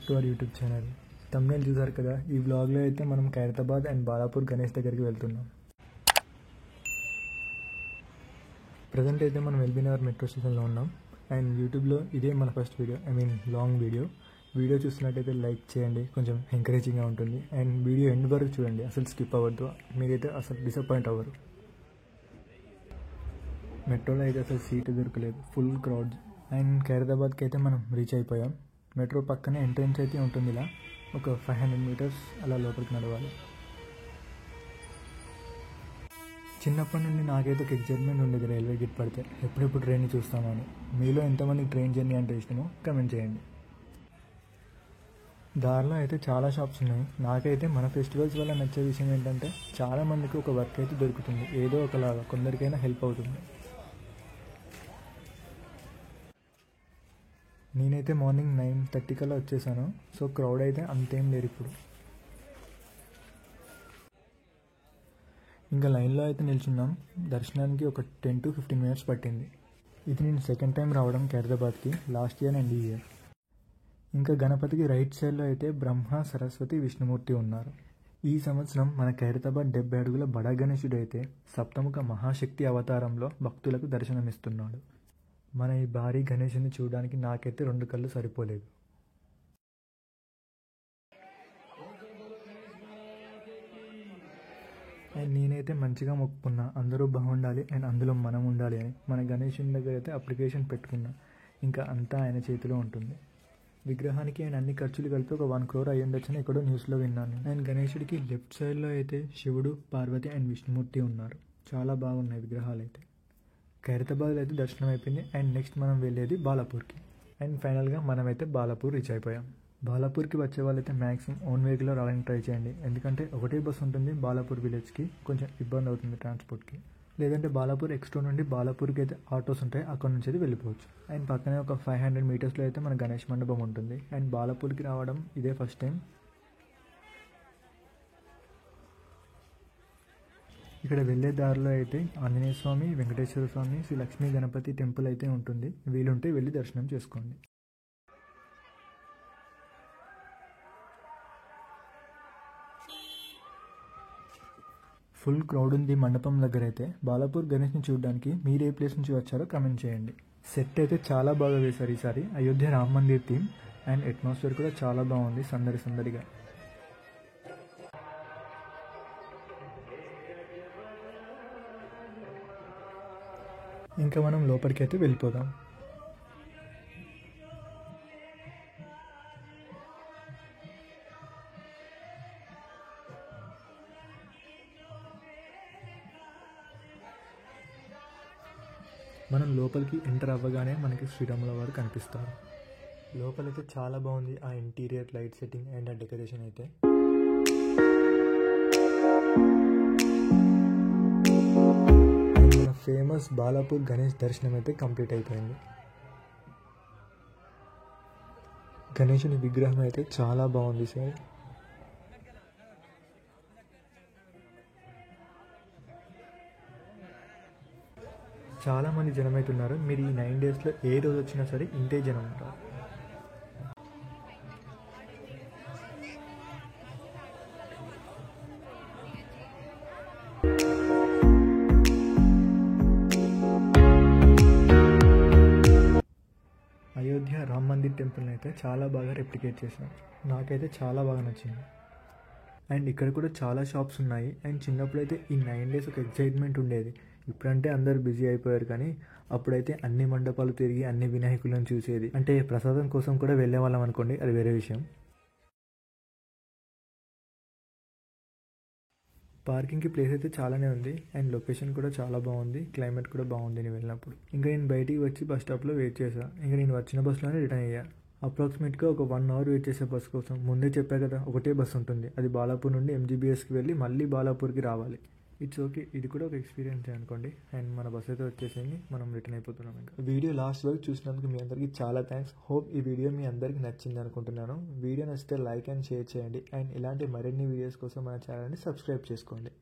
To our YouTube channel. Thumbnail చూసారు కదా. ఈ బ్లాగ్లో అయితే మనం ఖైరతాబాద్ అండ్ బాలాపూర్ గణేష్ దగ్గరికి వెళ్తున్నాం. ప్రజెంట్ అయితే మనం ఎల్బీనగర్ మెట్రో స్టేషన్లో ఉన్నాం. అండ్ యూట్యూబ్లో ఇదే మన ఫస్ట్ వీడియో, లాంగ్ వీడియో చూస్తున్నట్టయితే లైక్ చేయండి, కొంచెం ఎంకరేజింగ్గా ఉంటుంది. అండ్ వీడియో ఎండ్ వరకు చూడండి, అసలు స్కిప్ అవ్వద్దు, మీరైతే అసలు డిసప్పాయింట్ అవ్వరు. మెట్రోలో అయితే అసలు సీటు దొరకలేదు, ఫుల్ క్రౌడ్. అండ్ ఖైరతాబాద్కి అయితే మనం రీచ్ అయిపోయాం. మెట్రో పక్కనే ఎంట్రన్స్ అయితే ఉంటుంది, ఇలా ఒక 500 మీటర్స్ అలా లోపలికి నడవాలి. చిన్నప్పటి నుండి నాకైతే ఒక ఎగ్జైట్మెంట్ ఉండేది రైల్వే గేట్ పడితే, ఎప్పుడెప్పుడు ట్రైన్ని చూస్తామని. మీలో ఎంతమందికి ట్రైన్ జర్నీ అంటే ఇష్టమో కమెంట్ చేయండి. దారిలో అయితే చాలా షాప్స్ ఉన్నాయి. నాకైతే మన ఫెస్టివల్స్ వల్ల నచ్చే విషయం ఏంటంటే చాలామందికి ఒక వర్క్ అయితే దొరుకుతుంది, ఏదో ఒకలాగా కొందరికైనా హెల్ప్ అవుతుంది. నేనైతే మార్నింగ్ 9:30 కల్లా వచ్చేసాను. సో క్రౌడ్ అయితే అంతేం లేరు ఇప్పుడు. ఇంకా లైన్లో అయితే నిల్చున్నాం. దర్శనానికి ఒక 10 to 15 మినిట్స్ పట్టింది. ఇది నేను సెకండ్ టైం రావడం ఖైరతాబాద్కి, లాస్ట్ ఇయర్ అండ్ ఈ ఇయర్. ఇంకా గణపతికి రైట్ సైడ్లో అయితే బ్రహ్మ, సరస్వతి, విష్ణుమూర్తి ఉన్నారు. ఈ సంవత్సరం మన ఖైరతాబాద్ 70 అడుగుల బడా గణేశుడు అయితే సప్తముఖ మహాశక్తి అవతారంలో భక్తులకు దర్శనమిస్తున్నాడు. మన ఈ భారీ గణేశుని చూడడానికి నాకైతే 2 కళ్ళు సరిపోలేదు. అండ్ నేనైతే మంచిగా మొక్కుకున్నా, అందరూ బాగుండాలి అండ్ అందులో మనం ఉండాలి అని. మన గణేశుని దగ్గర అయితే అప్లికేషన్ పెట్టుకున్నా, ఇంకా అంతా ఆయన చేతిలో ఉంటుంది. విగ్రహానికి అండ్ అన్ని ఖర్చులు కలిపి ఒక 1 crore అయ్యుండొచ్చని ఎక్కడో న్యూస్లో విన్నాను. అండ్ గణేశుడికి లెఫ్ట్ సైడ్లో అయితే శివుడు, పార్వతి అండ్ విష్ణుమూర్తి ఉన్నారు. చాలా బాగున్నాయి విగ్రహాలు అయితే. ఖైరతాబాద్లో అయితే దర్శనం అయిపోయింది. అండ్ నెక్స్ట్ మనం వెళ్ళేది బాలాపూర్కి. అండ్ ఫైనల్గా మనమైతే బాలాపూర్ రీచ్ అయిపోయాం. బాలాపూర్కి వచ్చే వాళ్ళైతే మ్యాక్సిమం ఓన్ వెహికల్లో రావడానికి ట్రై చేయండి, ఎందుకంటే ఒకటే బస్ ఉంటుంది బాలాపూర్ విలేజ్కి, కొంచెం ఇబ్బంది అవుతుంది ట్రాన్స్పోర్ట్కి. లేదంటే బాలాపూర్ ఎక్స్ట్రో నుండి బాలాపూర్కి అయితే ఆటోస్ ఉంటాయి, అక్కడ నుంచి అయితే వెళ్ళిపోవచ్చు. అండ్ పక్కనే ఒక 500 మీటర్స్లో అయితే మన గణేష్ మండపం ఉంటుంది. అండ్ బాలాపూర్కి రావడం ఇదే ఫస్ట్ టైం. ఇక్కడ వెళ్ళే దారిలో అయితే ఆంజనేయ స్వామి, వెంకటేశ్వర స్వామి, శ్రీ లక్ష్మీ గణపతి టెంపుల్ అయితే ఉంటుంది. వీలుంటే వెళ్ళి దర్శనం చేసుకోండి. ఫుల్ క్రౌడ్ ఉంది మండపం దగ్గర అయితే. బాలాపూర్ గణేష్ని చూడడానికి మీరు ఏ ప్లేస్ నుంచి వచ్చారో కమెంట్ చేయండి. సెట్ అయితే చాలా బాగా వేశారు ఈసారి, Ayodhya Rama Mandir theme. And atmosphere కూడా చాలా బాగుంది, సందడిగా. ఇంకా మనం లోపలికి అయితే వెళ్ళిపోదాం. మనం లోపలికి ఎంటర్ అవ్వగానే మనకి శ్రీరాముల వారు కనిపిస్తారు. లోపలైతే చాలా బాగుంది ఆ ఇంటీరియర్ లైట్ సెట్టింగ్ అండ్ ఆ డెకరేషన్ అయితే. మన ఫేమస్ బాలాపూర్ గణేష్ దర్శనం అయితే కంప్లీట్ అయిపోయింది. గణేశుని విగ్రహం అయితే చాలా బాగుంది సార్. చాలా మంది జనం అయితే ఉన్నారు. మీరు ఈ 9 డేస్లో ఏ రోజు వచ్చినా సరే ఇంతే జనం ఉంటారు. అయోధ్య రామ్ మందిర్ టెంపుల్ని అయితే చాలా బాగా రెప్లికేట్ చేశారు. నాకైతే చాలా బాగా నచ్చింది. అండ్ ఇక్కడ కూడా చాలా షాప్స్ ఉన్నాయి. అండ్ చిన్నప్పుడైతే ఈ 9 డేస్ ఒక ఎగ్జైట్మెంట్ ఉండేది. ఇప్పుడంటే అందరు బిజీ అయిపోయారు, కానీ అప్పుడైతే అన్ని మండపాలు తిరిగి అన్ని వినాయకులను చూసేది. అంటే ప్రసాదం కోసం కూడా వెళ్ళే వాళ్ళం అనుకోండి, అది వేరే విషయం. పార్కింగ్కి ప్లేస్ అయితే చాలానే ఉంది. అండ్ లొకేషన్ కూడా చాలా బాగుంది, క్లైమేట్ కూడా బాగుంది నేను వెళ్ళినప్పుడు. ఇంకా నేను బయటికి వచ్చి బస్ స్టాప్లో వెయిట్ చేశాను. ఇంకా నేను వచ్చిన బస్సులోనే రిటర్న్ అయ్యా. అప్రాక్సిమేట్గా ఒక 1 hour వెయిట్ చేసే బస్ కోసం. ముందే చెప్పా కదా, ఒకటే బస్ ఉంటుంది, అది బాలాపూర్ నుండి MGBSకి వెళ్ళి మళ్ళీ బాలాపూర్కి రావాలి. ఇట్స్ ఓకే, ఇది కూడా ఒక ఎక్స్పీరియన్స్ అనుకోండి. అండ్ మన బస్ అయితే వచ్చేసింది, మనం రిటర్న్ అయిపోతున్నాం. ఇంకా వీడియో లాస్ట్ వరకు చూసినందుకు మీ అందరికీ చాలా థ్యాంక్స్. హోప్ ఈ వీడియో మీ అందరికీ నచ్చింది అనుకుంటున్నాను. వీడియో నచ్చితే లైక్ అండ్ షేర్ చేయండి. అండ్ ఇలాంటి మరిన్ని వీడియోస్ కోసం మన ఛానల్ని సబ్స్క్రైబ్ చేసుకోండి.